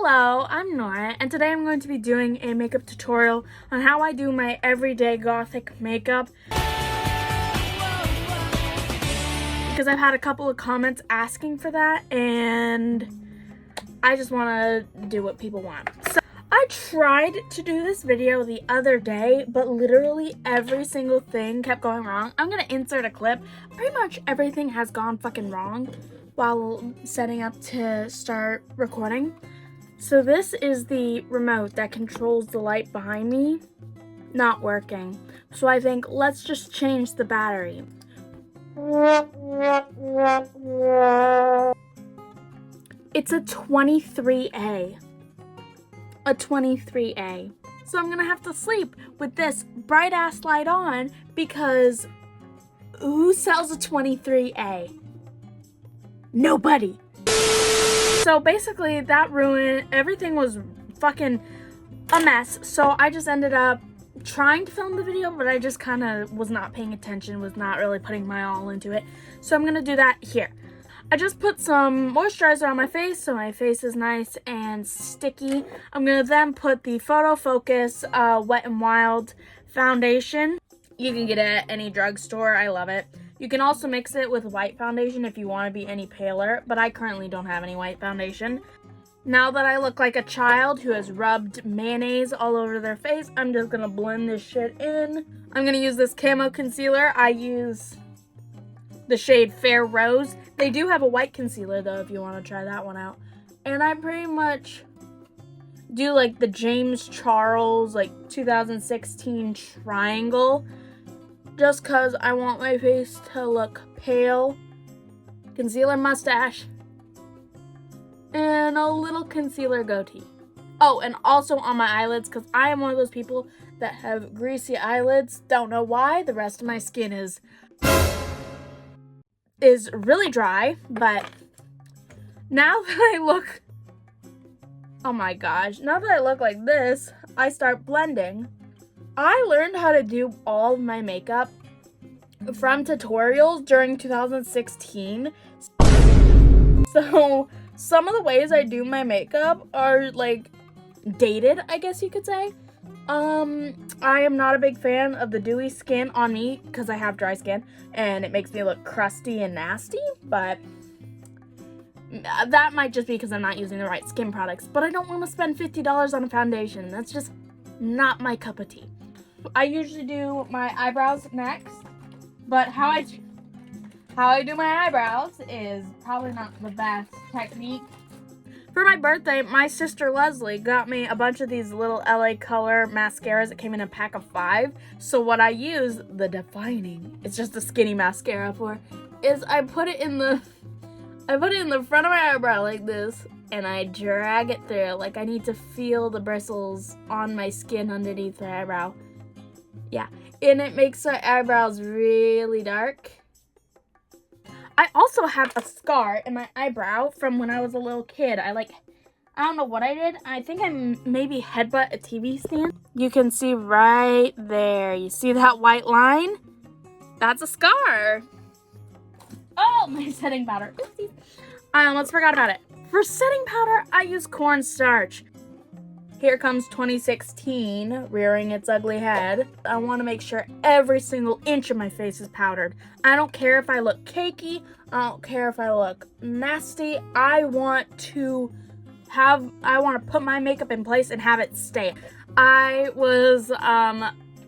Hello, I'm Nora, and today I'm going to be doing a makeup tutorial on how I do my everyday gothic makeup. Because I've had a couple of comments asking for that, and I just want to do what people want. So I tried to do this video the other day, but literally every single thing kept going wrong. I'm going to insert a clip. Pretty much everything has gone fucking wrong while setting up to start recording. So this is the remote that controls the light behind me. Not working. So I think let's just change the battery. It's a 23A. A 23A. So I'm gonna have to sleep with this bright ass light on because who sells a 23A? Nobody. So basically that ruined, everything was fucking a mess. So I just ended up trying to film the video, but I just kind of was not paying attention, was not really putting my all into it. So I'm gonna do that here. I just put some moisturizer on my face so my face is nice and sticky. I'm gonna then put the Photo Focus Wet n Wild foundation. You can get it at any drugstore. I love it. You can also mix it with white foundation if you want to be any paler, but I currently don't have any white foundation. Now that I look like a child who has rubbed mayonnaise all over their face, I'm just gonna blend this shit in. I'm gonna use this camo concealer. I use the shade Fair Rose. They do have a white concealer though if you want to try that one out. And I pretty much do like the James Charles like 2016 triangle. Just because I want my face to look pale. Concealer mustache. And a little concealer goatee. Oh, and also on my eyelids, because I am one of those people that have greasy eyelids. Don't know why. The rest of my skin is really dry. But now that I look... Oh my gosh. Now that I look like this, I start blending. I learned how to do all of my makeup from tutorials during 2016. So some of the ways I do my makeup are like dated, I guess you could say. I am not a big fan of the dewy skin on me because I have dry skin and it makes me look crusty and nasty, but that might just be because I'm not using the right skin products. But I don't want to spend $50 on a foundation. That's just not my cup of tea. I usually do my eyebrows next, but how I do my eyebrows is probably not the best technique. For my birthday, my sister Leslie got me a bunch of these little LA Color mascaras that came in a pack of 5. So what I use, the defining, it's just a skinny mascara for, is I put it in the front of my eyebrow like this, and I drag it through. Like I need to feel the bristles on my skin underneath the eyebrow. Yeah, and it makes my eyebrows really dark. I also have a scar in my eyebrow from when I was a little kid. I don't know what I did. I think I maybe headbutt a TV stand. You can see right there. You see that white line? That's a scar. Oh, my setting powder. Oopsies. I almost forgot about it. For setting powder, I use cornstarch. Here comes 2016, rearing its ugly head. I want to make sure every single inch of my face is powdered. I don't care if I look cakey. I don't care if I look nasty. I want to put my makeup in place and have it stay. I was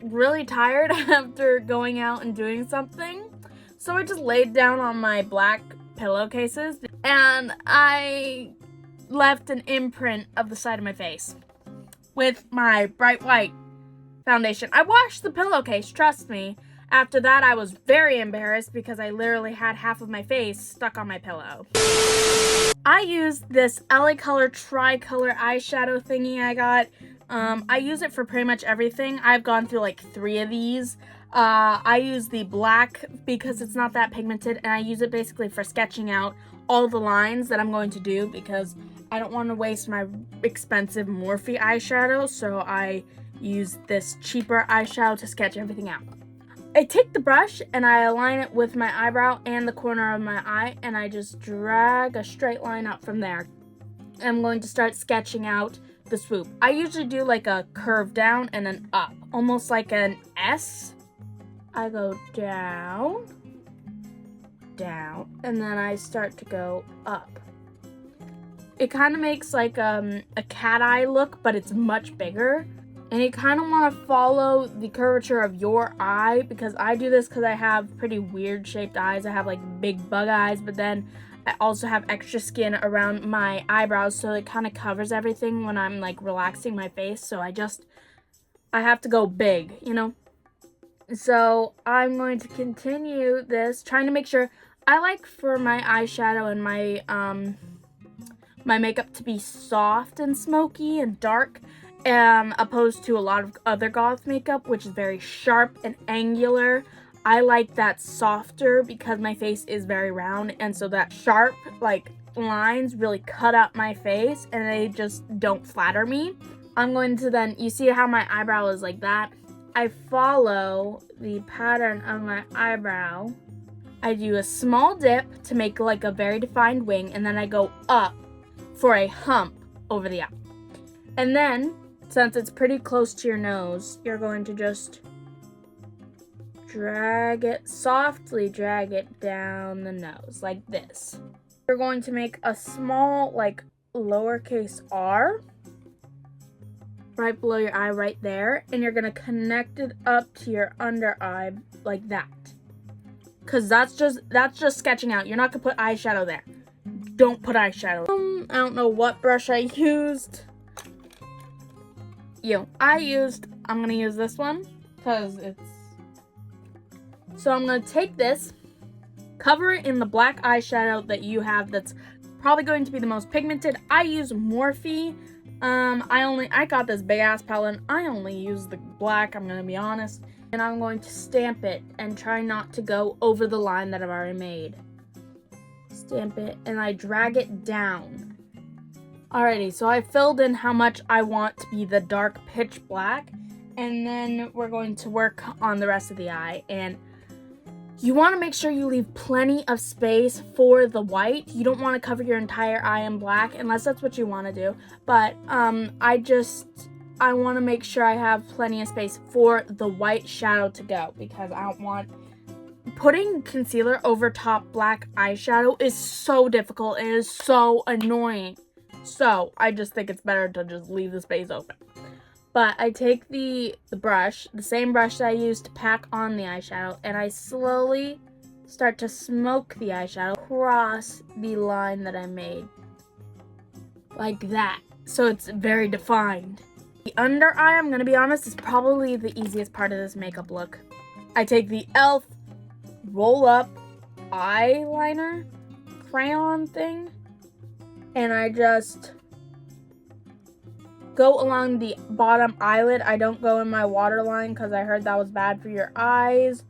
really tired after going out and doing something. So I just laid down on my black pillowcases and I left an imprint of the side of my face with my bright white foundation. I washed the pillowcase, trust me. After that, I was very embarrassed because I literally had half of my face stuck on my pillow. I used this LA Color Tricolor eyeshadow thingy I got. I use it for pretty much everything. I've gone through like 3 of these. I use the black because it's not that pigmented, and I use it basically for sketching out all the lines that I'm going to do because I don't want to waste my expensive Morphe eyeshadow, so I use this cheaper eyeshadow to sketch everything out. I take the brush and I align it with my eyebrow and the corner of my eye, and I just drag a straight line up from there. am going to start sketching out the swoop. I usually do like a curve down and an up, almost like an S. I go down, down, and then I start to go up. It kind of makes like a cat eye look, but it's much bigger. And you kind of want to follow the curvature of your eye, because I do this because I have pretty weird shaped eyes. I have like big bug eyes, but then I also have extra skin around my eyebrows, so it kind of covers everything when I'm like relaxing my face. So I have to go big, you know? So I'm going to continue this, trying to make sure I like for my eyeshadow and my makeup to be soft and smoky and dark, opposed to a lot of other goth makeup, which is very sharp and angular. I like that softer because my face is very round, and so that sharp like lines really cut out my face and they just don't flatter me. I'm going to then, you see how my eyebrow is like that? I follow the pattern of my eyebrow. I do a small dip to make like a very defined wing, and then I go up for a hump over the eye. And then, since it's pretty close to your nose, you're going to just softly drag it down the nose, like this. You're going to make a small, like, lowercase r right below your eye right there, and you're going to connect it up to your under eye like that. Because that's just sketching out. You're not going to put eyeshadow there. Don't put eyeshadow. I don't know what brush I used. I'm going to use this one because it's... So I'm going to take this, cover it in the black eyeshadow that you have that's probably going to be the most pigmented. I use Morphe. I got this big ass palette. I only use the black, I'm going to be honest. And I'm going to stamp it and try not to go over the line that I've already made. Stamp it and I drag it down. Alrighty, so I filled in how much I want to be the dark pitch black. And then we're going to work on the rest of the eye. And you want to make sure you leave plenty of space for the white. You don't want to cover your entire eye in black unless that's what you want to do. But I want to make sure I have plenty of space for the white shadow to go, because I don't want... Putting concealer over top black eyeshadow is so difficult. It is so annoying. So I just think it's better to just leave the space open. But I take the brush, the same brush that I used to pack on the eyeshadow, and I slowly start to smoke the eyeshadow across the line that I made. Like that. So it's very defined. The under eye, I'm going to be honest, is probably the easiest part of this makeup look. I take the e.l.f. roll up eyeliner crayon thing, and I just go along the bottom eyelid. I don't go in my waterline because I heard that was bad for your eyes.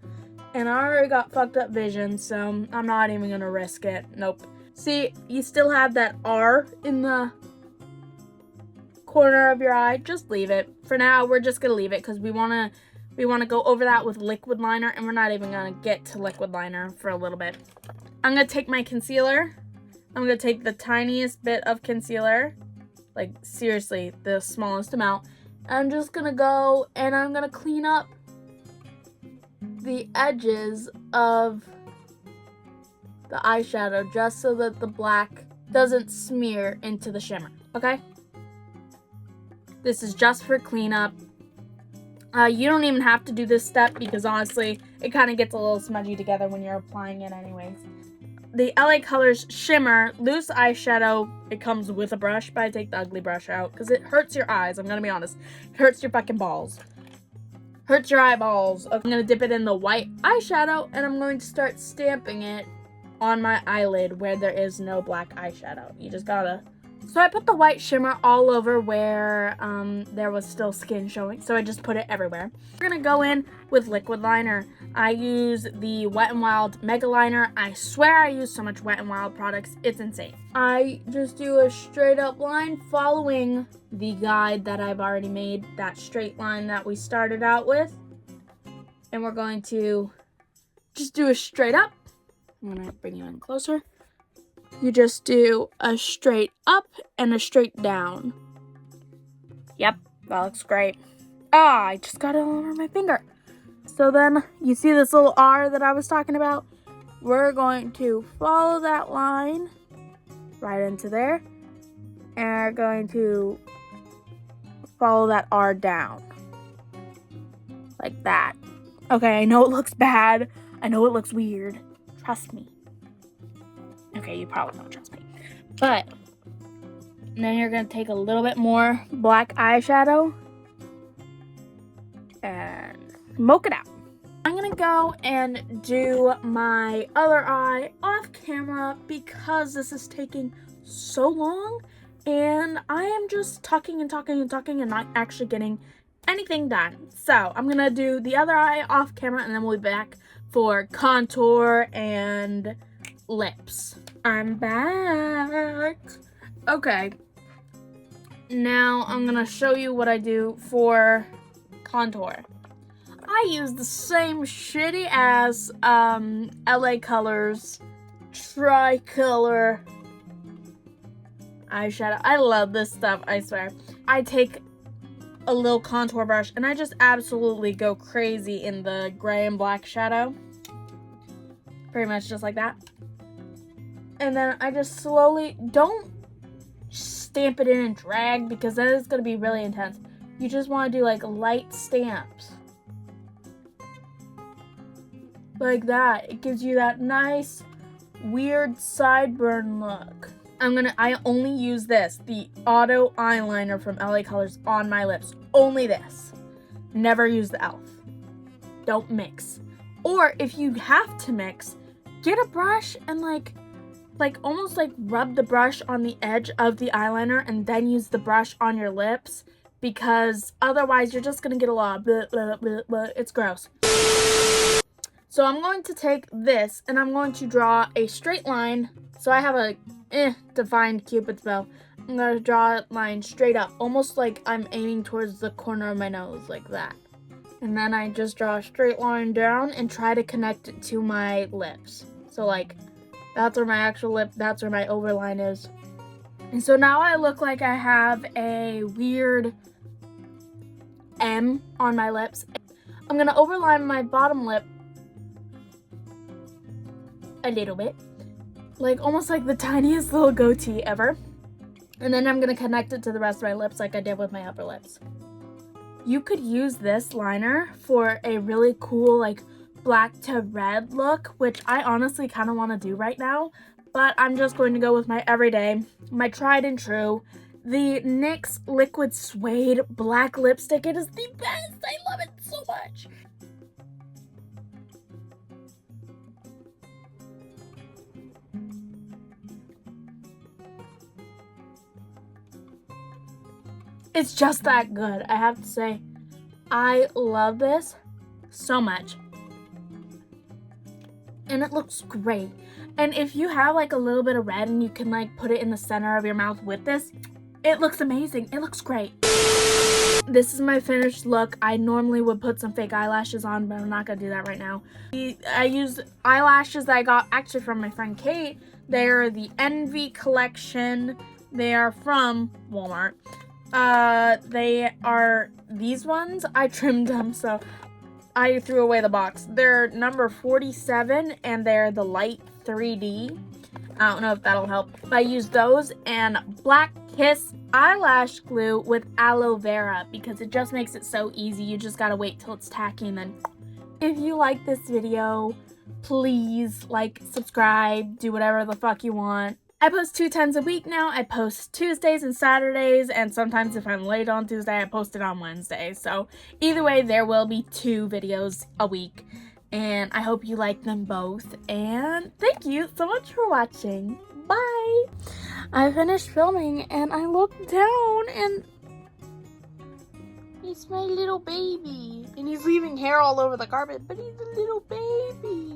And I already got fucked up vision, so I'm not even going to risk it. Nope. See, you still have that R in the corner of your eye. Just leave it. For now, we're just going to leave it because we want to go over that with liquid liner, and we're not even going to get to liquid liner for a little bit. I'm going to take my concealer. I'm going to take the tiniest bit of concealer. Like, seriously, the smallest amount. I'm just gonna go and I'm gonna clean up the edges of the eyeshadow just so that the black doesn't smear into the shimmer, okay? This is just for cleanup. You don't even have to do this step because honestly, it kind of gets a little smudgy together when you're applying it anyways. The LA Colors Shimmer Loose Eyeshadow, it comes with a brush, but I take the ugly brush out because it hurts your eyes, I'm going to be honest. It hurts your fucking balls. Hurts your eyeballs. Okay, I'm going to dip it in the white eyeshadow, and I'm going to start stamping it on my eyelid where there is no black eyeshadow. You just gotta... So I put the white shimmer all over where there was still skin showing, so I just put it everywhere. We're gonna go in with liquid liner. I use the Wet n Wild Mega Liner. I swear I use so much Wet n Wild products, it's insane. I just do a straight up line following the guide that I've already made, that straight line that we started out with. And we're going to just do a straight up. I'm gonna bring you in closer. you just do a straight up and a straight down. Yep, that looks great. Ah, I just got it all over my finger. So then, you see this little R that I was talking about? We're going to follow that line right into there. And we're going to follow that R down. Like that. Okay, I know it looks bad. I know it looks weird. Trust me. Okay, you probably don't trust me. But then you're going to take a little bit more black eyeshadow and smoke it out. I'm going to go and do my other eye off camera because this is taking so long and I am just talking and talking and talking and not actually getting anything done. So I'm going to do the other eye off camera and then we'll be back for contour and lips. I'm back. Okay. Now I'm going to show you what I do for contour. I use the same shitty ass LA Colors Tricolor eyeshadow. I love this stuff, I swear. I take a little contour brush and I just absolutely go crazy in the gray and black shadow. Pretty much just like that. And then I just slowly, don't stamp it in and drag because that is going to be really intense. You just want to do like light stamps. Like that. It gives you that nice, weird sideburn look. I only use this, the Auto Eyeliner from LA Colors on my lips. Only this. Never use the e.l.f. Don't mix. Or if you have to mix, get a brush and like almost like rub the brush on the edge of the eyeliner and then use the brush on your lips because otherwise you're just gonna get a lot of blah, blah, blah, blah. It's gross. So I'm going to take this and I'm going to draw a straight line. So I have a defined Cupid's bow. I'm going to draw a line straight up, almost like I'm aiming towards the corner of my nose, like that. And then I just draw a straight line down and try to connect it to my lips. So like, that's where my actual lip, that's where my overline is. And so now I look like I have a weird M on my lips. I'm going to overline my bottom lip a little bit, like almost like the tiniest little goatee ever, and then I'm gonna connect it to the rest of my lips like I did with my upper lips. You could use this liner for a really cool like black to red look, which I honestly kind of want to do right now, but I'm just going to go with my everyday, my tried and true, the NYX Liquid Suede black lipstick. It is the best. I love it so much. It's just that good, I have to say. I love this so much. And it looks great. And if you have like a little bit of red and you can like put it in the center of your mouth with this, it looks amazing. It looks great. This is my finished look. I normally would put some fake eyelashes on, but I'm not gonna do that right now. I used eyelashes that I got actually from my friend Kate. They're the Envy collection. They are from Walmart. They are these ones. I trimmed them, so I threw away the box. They're number 47, and they're the light 3D. I don't know if that'll help. But I used those and Black Kiss eyelash glue with aloe vera because it just makes it so easy. You just gotta wait till it's tacky and then. If you like this video, please like, subscribe, do whatever the fuck you want. I post 2 times a week now. I post Tuesdays and Saturdays, and sometimes if I'm late on Tuesday, I post it on Wednesday. So either way, there will be 2 videos a week, and I hope you like them both, and thank you so much for watching. Bye! I finished filming, and I looked down, and it's my little baby, and he's leaving hair all over the carpet, but he's a little baby.